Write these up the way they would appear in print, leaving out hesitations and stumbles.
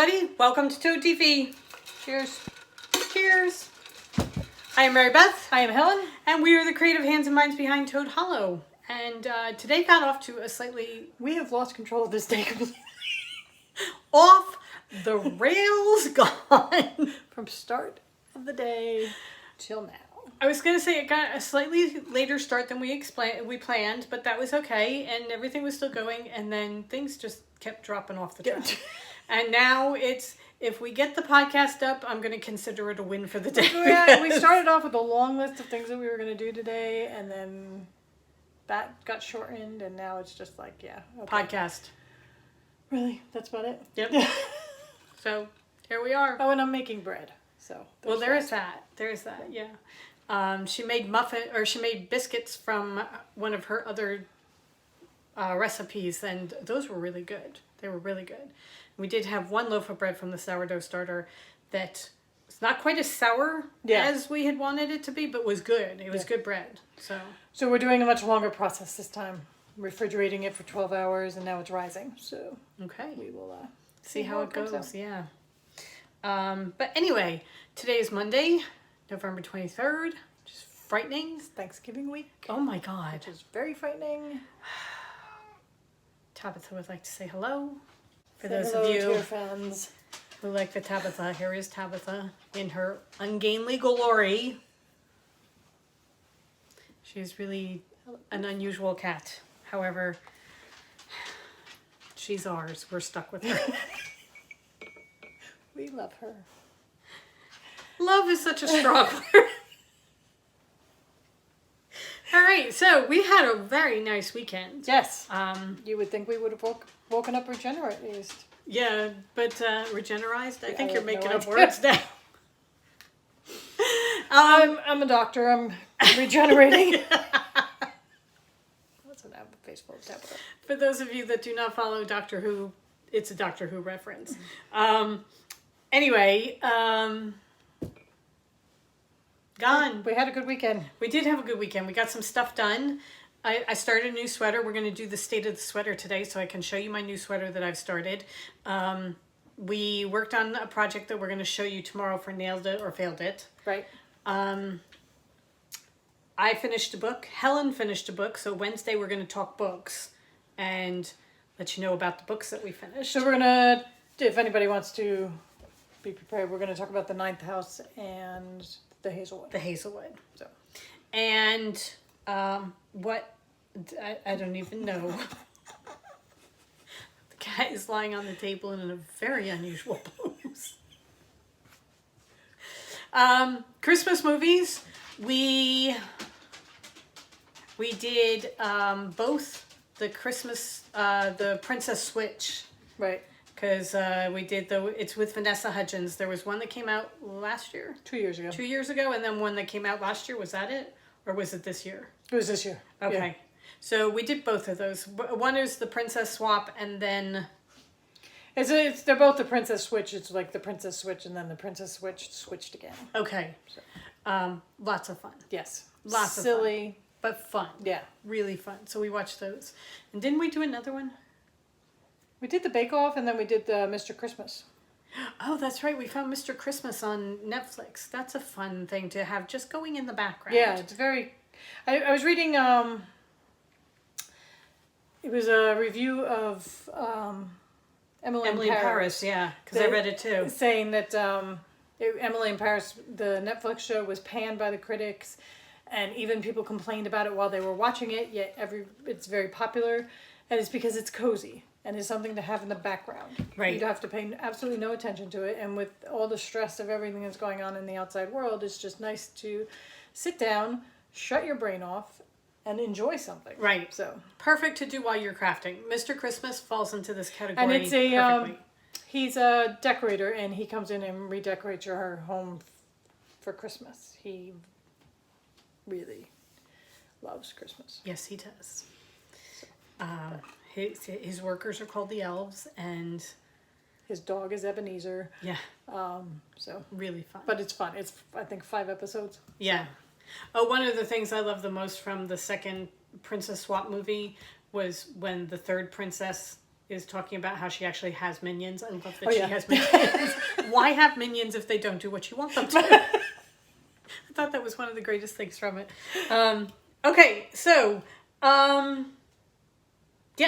everybody. Welcome to Toad TV. Cheers. Cheers. I am Mary Beth. I am Helen. And we are the creative hands and minds behind Toad Hollow. And today got off to a slightly... We have lost control of this day completely. off the rails gone. From start of the day till now. I was going to say it got a slightly later start than we planned, but that was okay. And everything was still going. And then things just kept dropping off the track. And now it's... If we get the podcast up, I'm going to consider it a win for the day. Yeah, we started off with a long list of things that we were going to do today, and then that got shortened, and now it's just like, yeah. Okay. Podcast. Really? That's about it? Yep. So, here we are. Oh, and I'm making bread. So. Well, there's that. There's that, yeah. She made biscuits from one of her other recipes, and those were really good. They were really good. We did have one loaf of bread from the sourdough starter that was not quite as sour as we had wanted it to be, but was good. It was good bread. So we're doing a much longer process this time. Refrigerating it for 12 hours, and now it's rising. So okay, we will see how it goes. Yeah. But anyway, today is Monday, November 23rd. Which is frightening. It's Thanksgiving week. Oh my God. Which is very frightening. Tabitha would like to say hello. For say those hello of you to your fans who like the Tabitha, here is Tabitha in her ungainly glory. She's really an unusual cat. However, she's ours. We're stuck with her. We love her. Love is such a strong word. All right, so we had a very nice weekend. Yes. You would think we would have woken up regenerated. Yeah, but regenerized? I think I you're have making no up idea. words now. I'm a doctor. I'm regenerating. That's an Facebook tablet. For those of you that do not follow Doctor Who, it's a Doctor Who reference. Anyway, gone. We had a good weekend. We did have a good weekend. We got some stuff done. I started a new sweater. We're going to do the state of the sweater today so I can show you my new sweater that I've started. We worked on a project that we're going to show you tomorrow for Nailed It or Failed It. Right. I finished a book. Helen finished a book. So Wednesday we're going to talk books and let you know about the books that we finished. So we're going to, if anybody wants to be prepared, we're going to talk about the Ninth House and the Hazelwood. The Hazelwood. So, and what I don't even know. The cat is lying on the table in a very unusual pose. Christmas movies. We did both the Christmas, the Princess Switch. Right. Because we did it's with Vanessa Hudgens. There was one that came out last year. 2 years ago. 2 years ago, and then one that came out last year. Was that it? Or was it this year? It was this year. Okay. Yeah. So we did both of those. One is the Princess Swap, and then... They're both the Princess Switch. It's like the Princess Switch, and then the Princess Switch switched again. Okay. So, lots of fun. Yes. Lots of silly, but fun. Yeah. Really fun. So we watched those. And didn't we do another one? We did the Bake Off, and then we did the Mr. Christmas. Oh, that's right. We found Mr. Christmas on Netflix. That's a fun thing to have just going in the background. Yeah, it's very... I was reading... it was a review of Emily in Paris. Yeah, because I read it too. Saying that Emily in Paris, the Netflix show, was panned by the critics, and even people complained about it while they were watching it, yet it's very popular, and it's because it's cozy. And it's something to have in the background. Right. You have to pay absolutely no attention to it. And with all the stress of everything that's going on in the outside world, it's just nice to sit down, shut your brain off, and enjoy something. Right. So perfect to do while you're crafting. Mr. Christmas falls into this category. And it's perfectly. He's a decorator, and he comes in and redecorates your home for Christmas. He really loves Christmas. Yes, he does. His workers are called the elves, and his dog is Ebenezer. Yeah. So really fun. But it's fun. It's, I think, 5 episodes. Yeah. Oh, one of the things I love the most from the second Princess Swap movie was when the third princess is talking about how she actually has minions. I love that Oh, she yeah. has minions. Why have minions if they don't do what you want them to? I thought that was one of the greatest things from it. Okay, so yeah,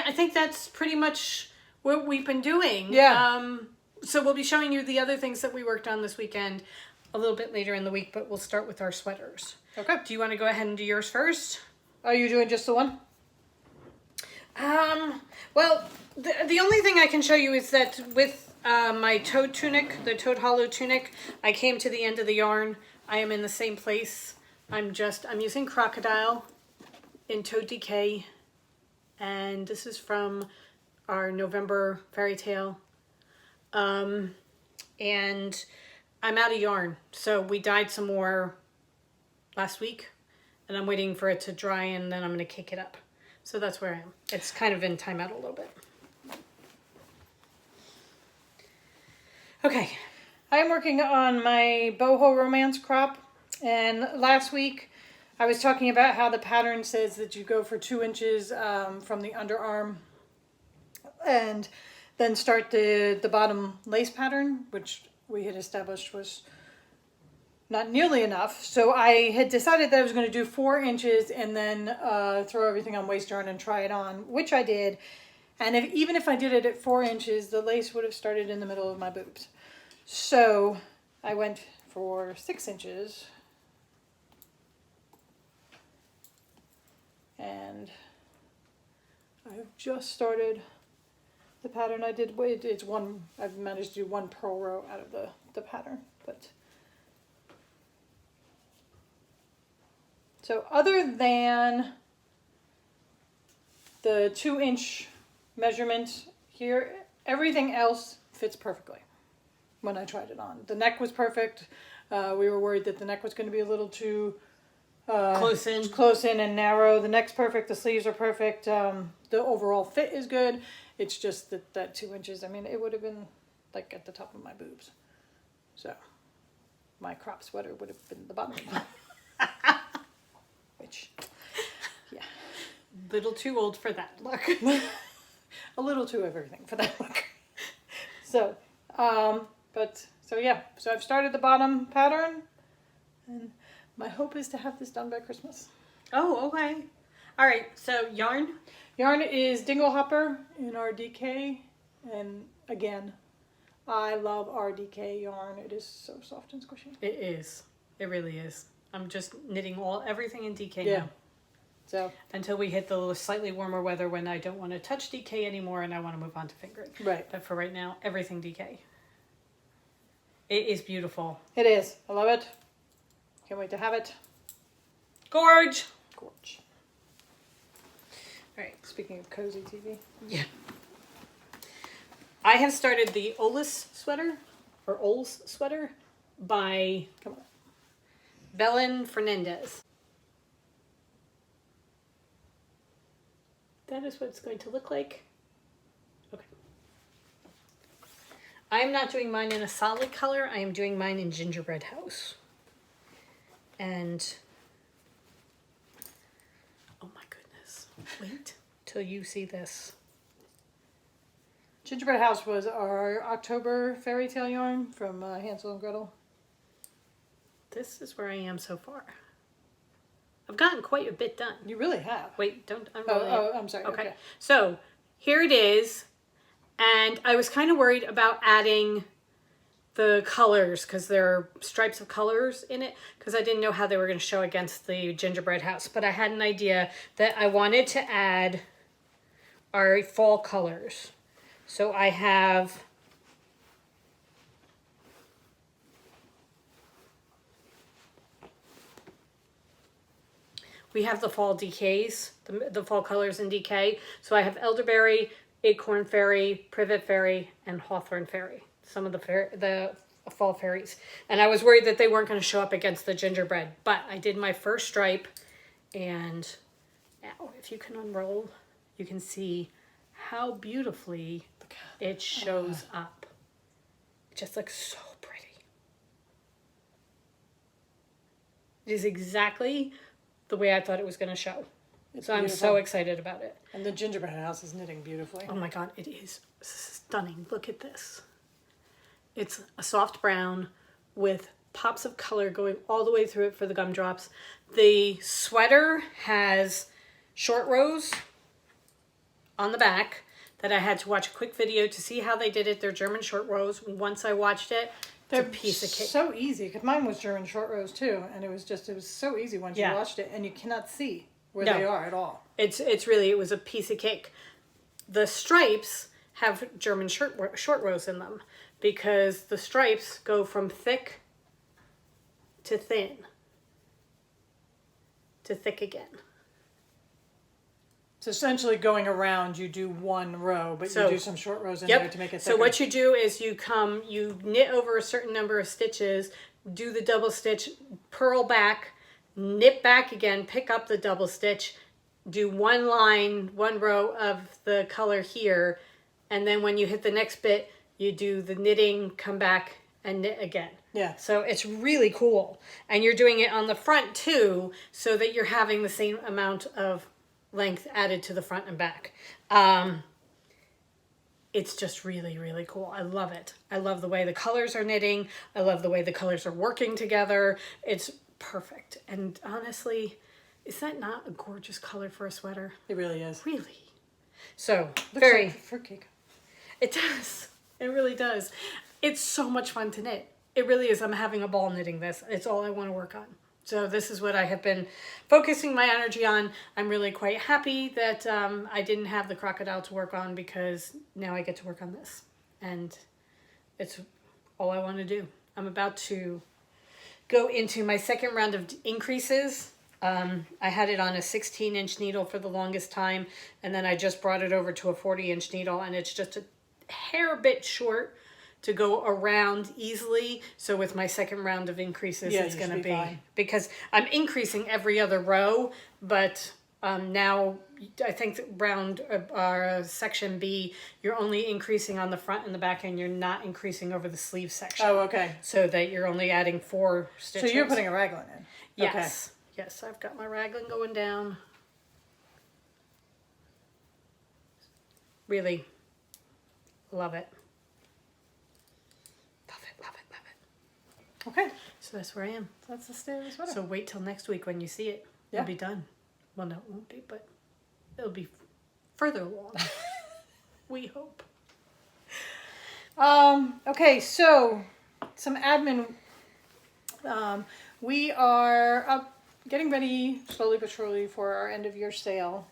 I think that's pretty much what we've been doing. Yeah. So we'll be showing you the other things that we worked on this weekend a little bit later in the week, but we'll start with our sweaters. Okay. Do you want to go ahead and do yours first? Are you doing just the one? Well, the only thing I can show you is that with my toad tunic, the toad hollow tunic, I came to the end of the yarn. I am in the same place. I'm using Crocodile in Toad Decay. And this is from our November fairy tale. And I'm out of yarn. So we dyed some more last week. And I'm waiting for it to dry and then I'm going to kick it up. So that's where I am. It's kind of in timeout a little bit. Okay. I'm working on my boho romance crop. And last week I was talking about how the pattern says that you go for 2 inches from the underarm and then start the bottom lace pattern, which we had established was not nearly enough. So I had decided that I was going to do 4 inches and then throw everything on waste yarn and try it on, which I did. And even if I did it at 4 inches, the lace would have started in the middle of my boobs. So I went for 6 inches. And I've just started the pattern. I've managed to do 1 purl row out of the pattern, but so other than the 2-inch measurement here, everything else fits perfectly when I tried it on. The neck was perfect. We were worried that the neck was going to be a little too close in and narrow. The neck's perfect. The sleeves are perfect. The overall fit is good. It's just that 2 inches. I mean, it would have been like at the top of my boobs. So my crop sweater would have been the bottom. Which, yeah. Little too old for that look. A little too everything for that look. So, so yeah. So I've started the bottom pattern, and my hope is to have this done by Christmas. Oh, okay. All right. So yarn. Yarn is Dinglehopper in RDK, and again, I love RDK yarn. It is so soft and squishy. It is. It really is. I'm just knitting everything in DK Yeah. now. So until we hit the slightly warmer weather when I don't want to touch DK anymore and I want to move on to fingering. Right. But for right now, everything DK. It is beautiful. It is. I love it. Can't wait to have it. Gorge. Gorge. All right. Speaking of cozy TV. Yeah. I have started the Olis sweater, or Ols sweater, by Belen Fernandez. That is what it's going to look like. Okay. I am not doing mine in a solid color. I am doing mine in Gingerbread House. And, oh my goodness. Wait till you see this. Gingerbread House was our October fairy tale yarn from Hansel and Gretel. This is where I am so far. I've gotten quite a bit done. You really have. Wait, don't unroll it. Oh, I'm sorry. Okay. So here it is. And I was kind of worried about adding the colors because there are stripes of colors in it because I didn't know how they were going to show against the Gingerbread House. But I had an idea that I wanted to add our fall colors. So I have we have the fall decays, the fall colors in DK. So I have Elderberry, Acorn Fairy, Privet Fairy, and Hawthorn Fairy. Some of the fall fairies. And I was worried that they weren't going to show up against the gingerbread. But I did my first stripe. And now, if you can unroll, you can see how beautifully it shows up. It just looks so pretty. It is exactly the way I thought it was going to show. It's So I'm beautiful. so excited about it. And the gingerbread house is knitting beautifully. Oh my God, it is stunning. Look at this. It's a soft brown with pops of color going all the way through it for the gumdrops. The sweater has short rows on the back that I had to watch a quick video to see how they did it. They're German short rows. Once I watched it, it's a piece of cake. So easy, because mine was German short rows too, and it was so easy once you watched it, and you cannot see where they are at all. It was a piece of cake. The stripes have German short rows in them because the stripes go from thick to thin to thick again. So essentially going around, you do one row, but you do some short rows in there to make it thicker. So what you do is you knit over a certain number of stitches, do the double stitch, purl back, knit back again, pick up the double stitch, do one line, one row of the color here, and then when you hit the next bit, you do the knitting, come back, and knit again. Yeah. So it's really cool. And you're doing it on the front too, so that you're having the same amount of length added to the front and back. It's just really, really cool. I love it. I love the way the colors are knitting. I love the way the colors are working together. It's perfect. And honestly, is that not a gorgeous color for a sweater? It really is. Really. So, Looks like fruitcake. It does. It really does. It's so much fun to knit. It really is. I'm having a ball knitting this. It's all I want to work on. So this is what I have been focusing my energy on. I'm really quite happy that I didn't have the crocodile to work on because now I get to work on this. And it's all I want to do. I'm about to go into my second round of increases. I had it on a 16-inch needle for the longest time, and then I just brought it over to a 40-inch needle, and it's just a hair bit short to go around easily. So with my second round of increases, it's going to be fine. Because I'm increasing every other row, but now I think round section B, you're only increasing on the front and the back, and you're not increasing over the sleeve section. Oh, okay. So that you're only adding 4 stitches. So you're putting a raglan in. Yes. Okay. Yes, I've got my raglan going down. Really love it. Okay. So that's where I am. That's the state of the sweater. So wait till next week when you see it. Yeah. It'll be done. Well, no, it won't be, but it'll be further along. We hope. Okay, so some admin. We are getting ready slowly but surely for our end of year sale.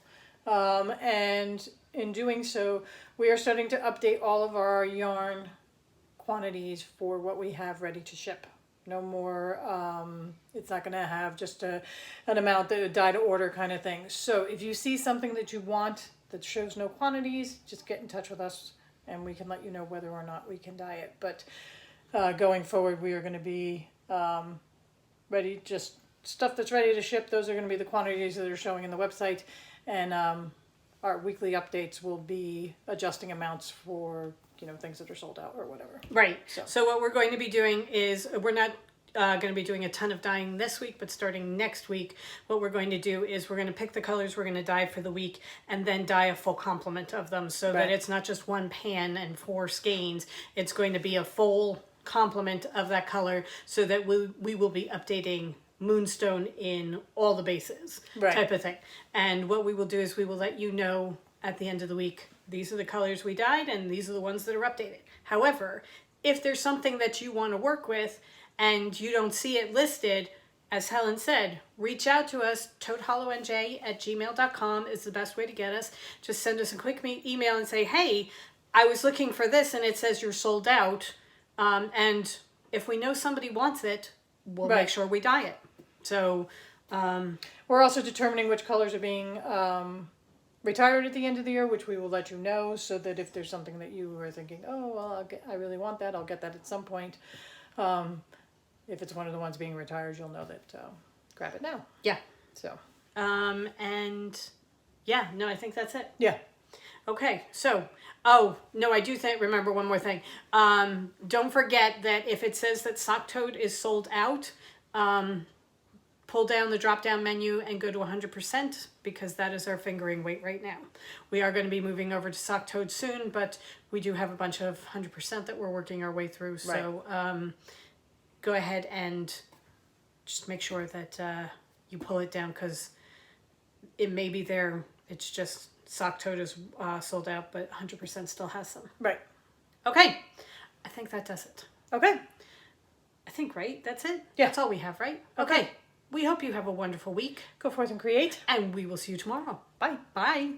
And in doing so, we are starting to update all of our yarn quantities for what we have ready to ship. No more, it's not going to have just an amount that die to order kind of thing. So if you see something that you want that shows no quantities, just get in touch with us and we can let you know whether or not we can dye it. But going forward, we are going to be ready, just stuff that's ready to ship. Those are going to be the quantities that are showing in the website. And our weekly updates will be adjusting amounts for things that are sold out or whatever. Right. So what we're going to be doing is we're not going to be doing a ton of dyeing this week, but starting next week, what we're going to do is we're going to pick the colors we're going to dye for the week and then dye a full complement of them so that it's not just one pan and 4 skeins. It's going to be a full complement of that color so that we will be updating Moonstone in all the bases type of thing. And what we will do is we will let you know at the end of the week, these are the colors we dyed and these are the ones that are updated. However, if there's something that you want to work with and you don't see it listed, as Helen said, reach out to us. toadhollowNJ@gmail.com is the best way to get us. Just send us a quick email and say, hey, I was looking for this and it says you're sold out. And if we know somebody wants it, we'll make sure we dye it. So we're also determining which colors are being retired at the end of the year, which we will let you know, so that if there's something that you are thinking, oh, well, I really want that, I'll get that at some point. If it's one of the ones being retired, you'll know that grab it now. Yeah. So. And yeah, no, I think that's it. Yeah. Okay, so, I do remember one more thing. Don't forget that if it says that Sock Toad is sold out, pull down the drop down menu and go to 100% because that is our fingering weight right now. We are going to be moving over to sock toed soon, but we do have a bunch of 100% that we're working our way through. So go ahead and just make sure that you pull it down because it may be there. It's just sock toed is sold out, but 100% still has some. Right. Okay. I think that does it. Okay. I think, right? That's it? Yeah. That's all we have, right? Okay. We hope you have a wonderful week. Go forth and create. And we will see you tomorrow. Bye. Bye.